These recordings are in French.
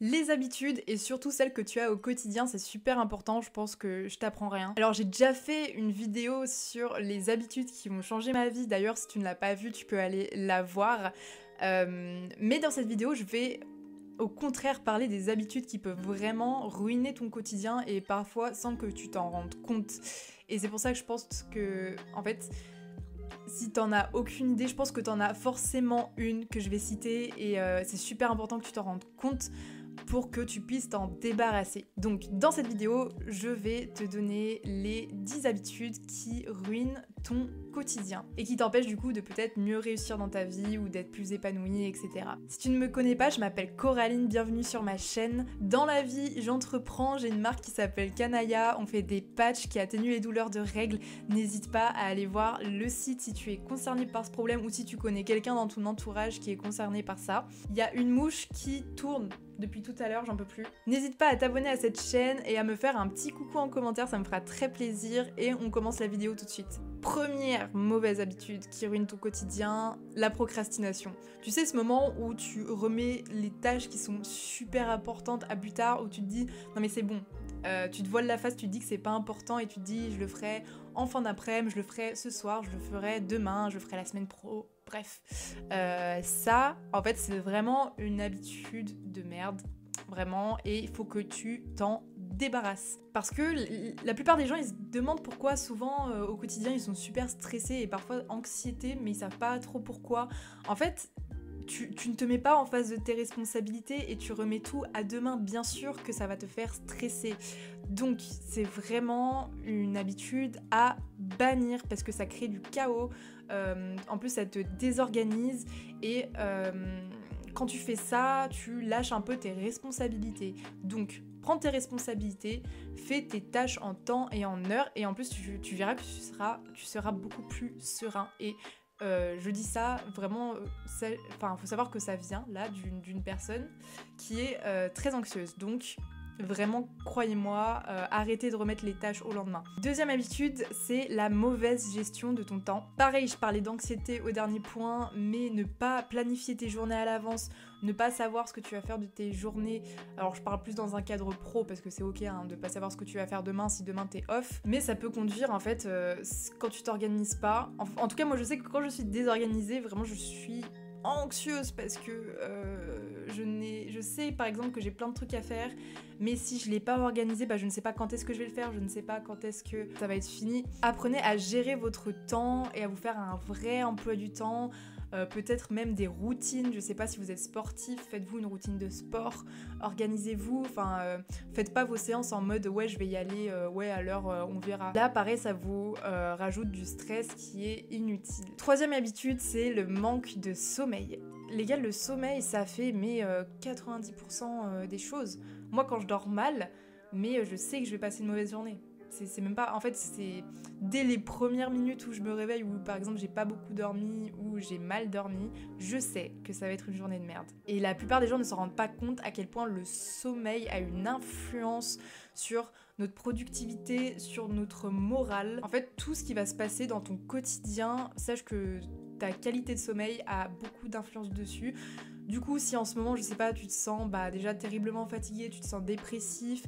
Les habitudes et surtout celles que tu as au quotidien, c'est super important, je pense que je t'apprends rien. Alors j'ai déjà fait une vidéo sur les habitudes qui vont changer ma vie, d'ailleurs si tu ne l'as pas vue, tu peux aller la voir. Mais dans cette vidéo, je vais au contraire parler des habitudes qui peuvent vraiment ruiner ton quotidien et parfois sans que tu t'en rendes compte. Et c'est pour ça que je pense que, en fait, si t'en as aucune idée, je pense que t'en as forcément une que je vais citer et c'est super important que tu t'en rendes compte pour que tu puisses t'en débarrasser. Donc dans cette vidéo, je vais te donner les 10 habitudes qui ruinent ton quotidien et qui t'empêchent du coup de peut-être mieux réussir dans ta vie ou d'être plus épanouie, etc. Si tu ne me connais pas, je m'appelle Coraline, bienvenue sur ma chaîne. Dans la vie, j'entreprends, j'ai une marque qui s'appelle Kanaya, on fait des patchs qui atténuent les douleurs de règles. N'hésite pas à aller voir le site si tu es concerné par ce problème ou si tu connais quelqu'un dans ton entourage qui est concerné par ça. Il y a une mouche qui tourne depuis tout à l'heure, j'en peux plus. N'hésite pas à t'abonner à cette chaîne et à me faire un petit coucou en commentaire, ça me fera très plaisir et on commence la vidéo tout de suite. Première mauvaise habitude qui ruine ton quotidien, la procrastination. Tu sais ce moment où tu remets les tâches qui sont super importantes à plus tard, où tu te dis non mais c'est bon, tu te voiles la face, tu te dis que c'est pas important et tu te dis je le ferai en fin d'après-midi, je le ferai ce soir, je le ferai demain, je le ferai la semaine pro. Bref, ça, en fait, c'est vraiment une habitude de merde, vraiment, et il faut que tu t'en débarrasses. Parce que la plupart des gens, ils se demandent pourquoi souvent au quotidien, ils sont super stressés et parfois anxiétés, mais ils savent pas trop pourquoi. En fait, tu ne te mets pas en face de tes responsabilités et tu remets tout à demain, bien sûr que ça va te faire stresser. Donc c'est vraiment une habitude à bannir parce que ça crée du chaos, en plus ça te désorganise et quand tu fais ça, tu lâches un peu tes responsabilités. Donc prends tes responsabilités, fais tes tâches en temps et en heure et en plus tu verras que tu seras beaucoup plus serein et je dis ça vraiment, faut savoir que ça vient là d'une personne qui est très anxieuse. Donc vraiment, croyez-moi, arrêtez de remettre les tâches au lendemain. Deuxième habitude, c'est la mauvaise gestion de ton temps. Pareil, je parlais d'anxiété au dernier point, mais ne pas planifier tes journées à l'avance, ne pas savoir ce que tu vas faire de tes journées. Alors je parle plus dans un cadre pro parce que c'est ok hein, de pas savoir ce que tu vas faire demain si demain t'es off, mais ça peut conduire en fait quand tu t'organises pas. En tout cas, moi je sais que quand je suis désorganisée, vraiment je suis anxieuse parce que je sais par exemple que j'ai plein de trucs à faire, mais si je l'ai pas organisé, bah je ne sais pas quand est-ce que je vais le faire, je ne sais pas quand est-ce que ça va être fini. Apprenez à gérer votre temps et à vous faire un vrai emploi du temps. Peut-être même des routines, je sais pas si vous êtes sportif, faites-vous une routine de sport, organisez-vous, faites pas vos séances en mode ouais je vais y aller, ouais à l'heure on verra. Là pareil ça vous rajoute du stress qui est inutile. Troisième habitude, c'est le manque de sommeil. Les gars, le sommeil ça fait 90% des choses. Moi quand je dors mal, mais je sais que je vais passer une mauvaise journée. C'est même pas... En fait, c'est dès les premières minutes où je me réveille, où par exemple j'ai pas beaucoup dormi, ou j'ai mal dormi, je sais que ça va être une journée de merde. Et la plupart des gens ne s'en rendent pas compte à quel point le sommeil a une influence sur notre productivité, sur notre morale. En fait, tout ce qui va se passer dans ton quotidien, sache que ta qualité de sommeil a beaucoup d'influence dessus. Du coup, si en ce moment, je sais pas, tu te sens déjà terriblement fatigué, tu te sens dépressif,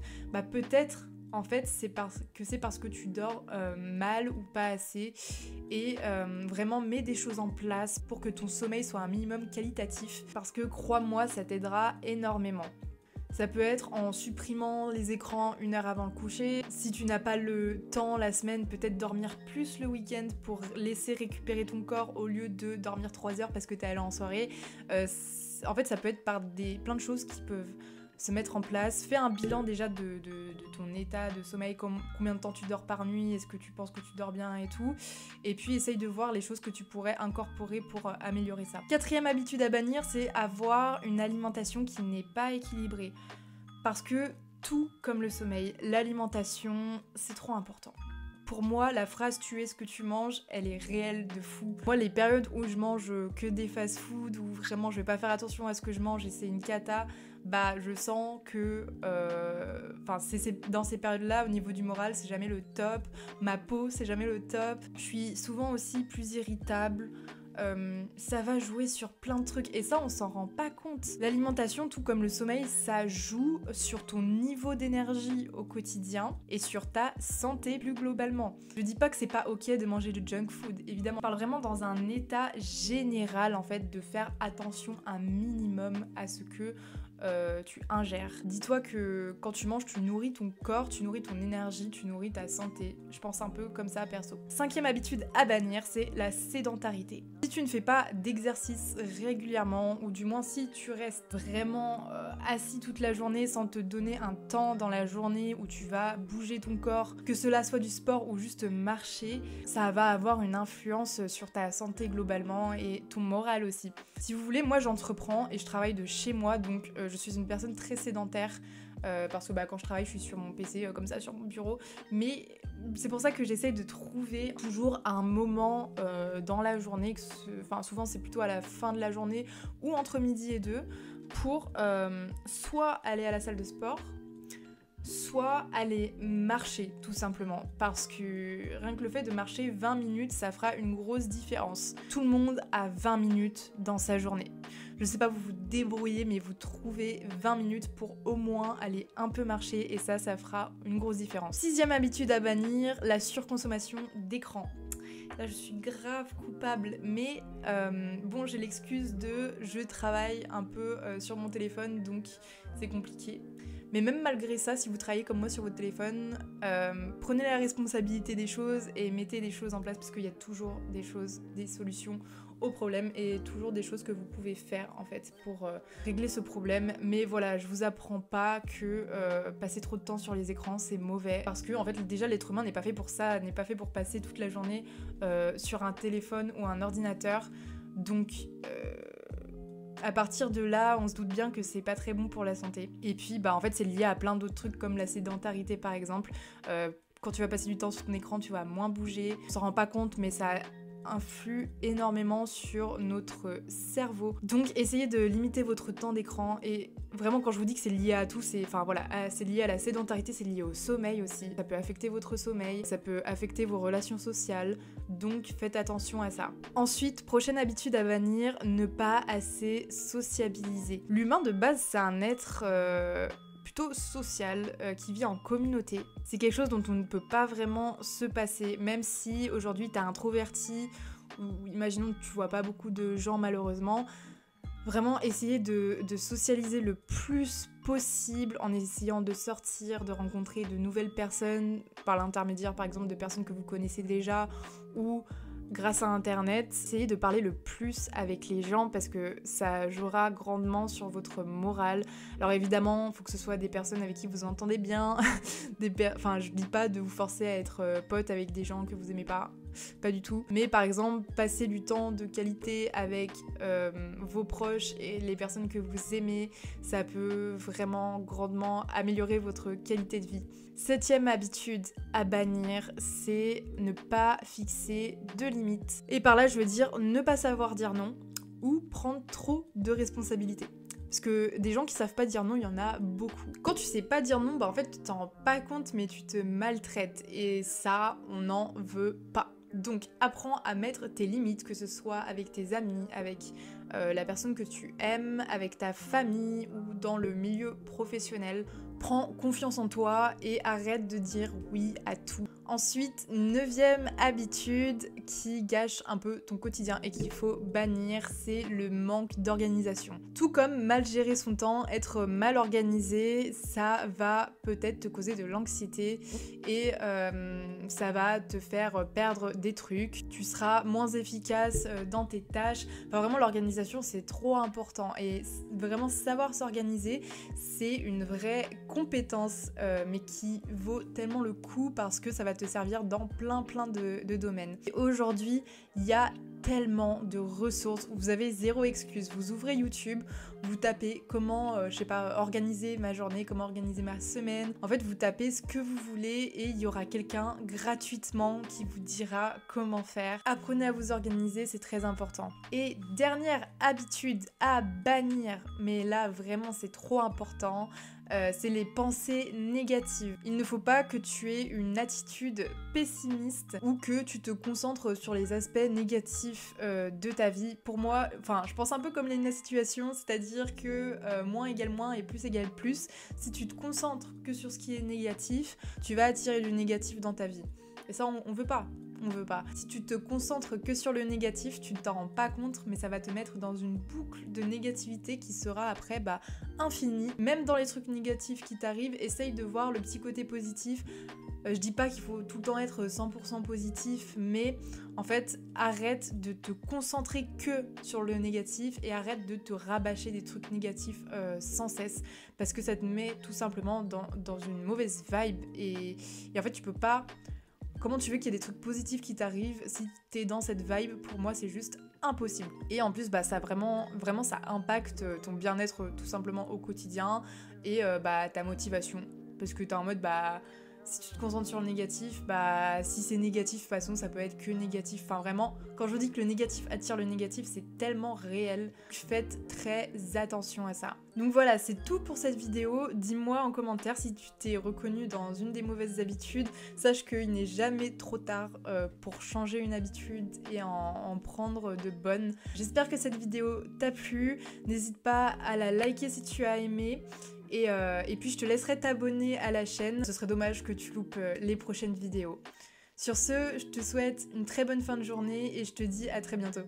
peut-être en fait c'est parce que tu dors mal ou pas assez et vraiment mets des choses en place pour que ton sommeil soit un minimum qualitatif parce que crois-moi ça t'aidera énormément. Ça peut être en supprimant les écrans 1 heure avant le coucher. Si tu n'as pas le temps la semaine, peut-être dormir plus le week-end pour laisser récupérer ton corps au lieu de dormir 3 heures parce que t'es allé en soirée. En fait, ça peut être par plein de choses qui peuvent se mettre en place. Fais un bilan déjà de ton état de sommeil, combien de temps tu dors par nuit, est-ce que tu penses que tu dors bien et tout. Et puis essaye de voir les choses que tu pourrais incorporer pour améliorer ça. Quatrième habitude à bannir, c'est avoir une alimentation qui n'est pas équilibrée. Parce que tout comme le sommeil, l'alimentation, c'est trop important. Pour moi, la phrase tu es ce que tu manges, elle est réelle de fou. Moi, les périodes où je mange que des fast-food, où vraiment je vais pas faire attention à ce que je mange et c'est une cata, je sens que c'est dans ces périodes-là, au niveau du moral, c'est jamais le top. Ma peau, c'est jamais le top. Je suis souvent aussi plus irritable. ça va jouer sur plein de trucs et ça on s'en rend pas compte. L'alimentation, tout comme le sommeil, ça joue sur ton niveau d'énergie au quotidien et sur ta santé plus globalement. Je dis pas que c'est pas ok de manger du junk food, évidemment. Je parle vraiment dans un état général en fait de faire attention un minimum à ce que tu ingères. Dis-toi que quand tu manges, tu nourris ton corps, tu nourris ton énergie, tu nourris ta santé. Je pense un peu comme ça perso. 5e habitude à bannir, c'est la sédentarité. Si tu ne fais pas d'exercice régulièrement, ou du moins si tu restes vraiment assis toute la journée sans te donner un temps dans la journée où tu vas bouger ton corps, que cela soit du sport ou juste marcher, ça va avoir une influence sur ta santé globalement et ton moral aussi. Si vous voulez, moi j'entreprends et je travaille de chez moi, donc je suis une personne très sédentaire parce que quand je travaille je suis sur mon PC comme ça sur mon bureau, mais c'est pour ça que j'essaye de trouver toujours un moment dans la journée, souvent c'est plutôt à la fin de la journée ou entre midi et 2 pour soit aller à la salle de sport, soit aller marcher tout simplement, parce que rien que le fait de marcher 20 minutes ça fera une grosse différence. Tout le monde a 20 minutes dans sa journée. Je sais pas, vous vous débrouillez mais vous trouvez 20 minutes pour au moins aller un peu marcher et ça fera une grosse différence. 6e habitude à bannir, la surconsommation d'écran. Là je suis grave coupable mais j'ai l'excuse de je travaille un peu sur mon téléphone donc c'est compliqué. Mais même malgré ça, si vous travaillez comme moi sur votre téléphone, prenez la responsabilité des choses et mettez des choses en place parce qu'il y a toujours des solutions aux problèmes et toujours des choses que vous pouvez faire en fait pour régler ce problème. Mais voilà, je vous apprends pas que passer trop de temps sur les écrans c'est mauvais parce que en fait déjà l'être humain n'est pas fait pour ça, n'est pas fait pour passer toute la journée sur un téléphone ou un ordinateur. Donc à partir de là, on se doute bien que c'est pas très bon pour la santé. Et puis, en fait, c'est lié à plein d'autres trucs comme la sédentarité, par exemple. Quand tu vas passer du temps sur ton écran, tu vas moins bouger. On s'en rend pas compte, mais ça influe énormément sur notre cerveau. Donc, essayez de limiter votre temps d'écran. Et vraiment, quand je vous dis que c'est lié à tout, c'est lié à la sédentarité, c'est lié au sommeil aussi. Ça peut affecter votre sommeil, ça peut affecter vos relations sociales. Donc, faites attention à ça. Ensuite, prochaine habitude à bannir, ne pas assez sociabiliser. L'humain de base, c'est un être plutôt social, qui vit en communauté. C'est quelque chose dont on ne peut pas vraiment se passer, même si aujourd'hui t'es introverti, ou imaginons que tu vois pas beaucoup de gens malheureusement. Vraiment essayer de socialiser le plus possible en essayant de sortir, de rencontrer de nouvelles personnes par l'intermédiaire par exemple de personnes que vous connaissez déjà ou grâce à internet. Essayez de parler le plus avec les gens parce que ça jouera grandement sur votre morale. Alors évidemment, il faut que ce soit des personnes avec qui vous entendez bien. Je dis pas de vous forcer à être pote avec des gens que vous aimez pas du tout. Mais par exemple, passer du temps de qualité avec vos proches et les personnes que vous aimez, ça peut vraiment grandement améliorer votre qualité de vie. 7e habitude à bannir, c'est ne pas fixer de limites. Et par là, je veux dire ne pas savoir dire non ou prendre trop de responsabilités. Parce que des gens qui savent pas dire non, il y en a beaucoup. Quand tu sais pas dire non, en fait, tu t'en rends pas compte, mais tu te maltraites. Et ça, on n'en veut pas. Donc, apprends à mettre tes limites, que ce soit avec tes amis, avec la personne que tu aimes, avec ta famille ou dans le milieu professionnel. Prends confiance en toi et arrête de dire oui à tout. Ensuite, 9e habitude qui gâche un peu ton quotidien et qu'il faut bannir, c'est le manque d'organisation. Tout comme mal gérer son temps, être mal organisé, ça va peut-être te causer de l'anxiété et ça va te faire perdre des trucs. Tu seras moins efficace dans tes tâches. Enfin, vraiment, l'organisation, c'est trop important. Et vraiment, savoir s'organiser, c'est une vraie compétence, mais qui vaut tellement le coup parce que ça va te servir dans plein de domaines. Et aujourd'hui, il y a tellement de ressources, vous avez zéro excuse. Vous ouvrez YouTube, vous tapez comment, je sais pas, organiser ma journée, comment organiser ma semaine. En fait, vous tapez ce que vous voulez et il y aura quelqu'un gratuitement qui vous dira comment faire. Apprenez à vous organiser, c'est très important. Et dernière habitude à bannir, mais là vraiment c'est trop important, c'est les pensées négatives. Il ne faut pas que tu aies une attitude pessimiste ou que tu te concentres sur les aspects négatifs de ta vie. Pour moi, enfin, je pense un peu comme la situation, c'est-à-dire que moins égale moins et plus égale plus. Si tu te concentres que sur ce qui est négatif, tu vas attirer du négatif dans ta vie. Et ça, on veut pas. On veut pas. Si tu te concentres que sur le négatif, tu ne t'en rends pas compte, mais ça va te mettre dans une boucle de négativité qui sera après infinie. Même dans les trucs négatifs qui t'arrivent, essaye de voir le petit côté positif. Je dis pas qu'il faut tout le temps être 100% positif, mais en fait, arrête de te concentrer que sur le négatif et arrête de te rabâcher des trucs négatifs sans cesse, parce que ça te met tout simplement dans une mauvaise vibe et en fait, tu peux pas... Comment tu veux qu'il y ait des trucs positifs qui t'arrivent si t'es dans cette vibe? Pour moi, c'est juste impossible. Et en plus, ça vraiment ça impacte ton bien-être tout simplement au quotidien et ta motivation. Parce que t'es en mode, si tu te concentres sur le négatif, si c'est négatif, de toute façon, ça peut être que négatif. Enfin, vraiment, quand je vous dis que le négatif attire le négatif, c'est tellement réel. Faites très attention à ça. Donc voilà, c'est tout pour cette vidéo. Dis-moi en commentaire si tu t'es reconnu dans une des mauvaises habitudes. Sache qu'il n'est jamais trop tard pour changer une habitude et en prendre de bonnes. J'espère que cette vidéo t'a plu. N'hésite pas à la liker si tu as aimé. Et puis je te laisserai t'abonner à la chaîne, ce serait dommage que tu loupes les prochaines vidéos. Sur ce, je te souhaite une très bonne fin de journée et je te dis à très bientôt.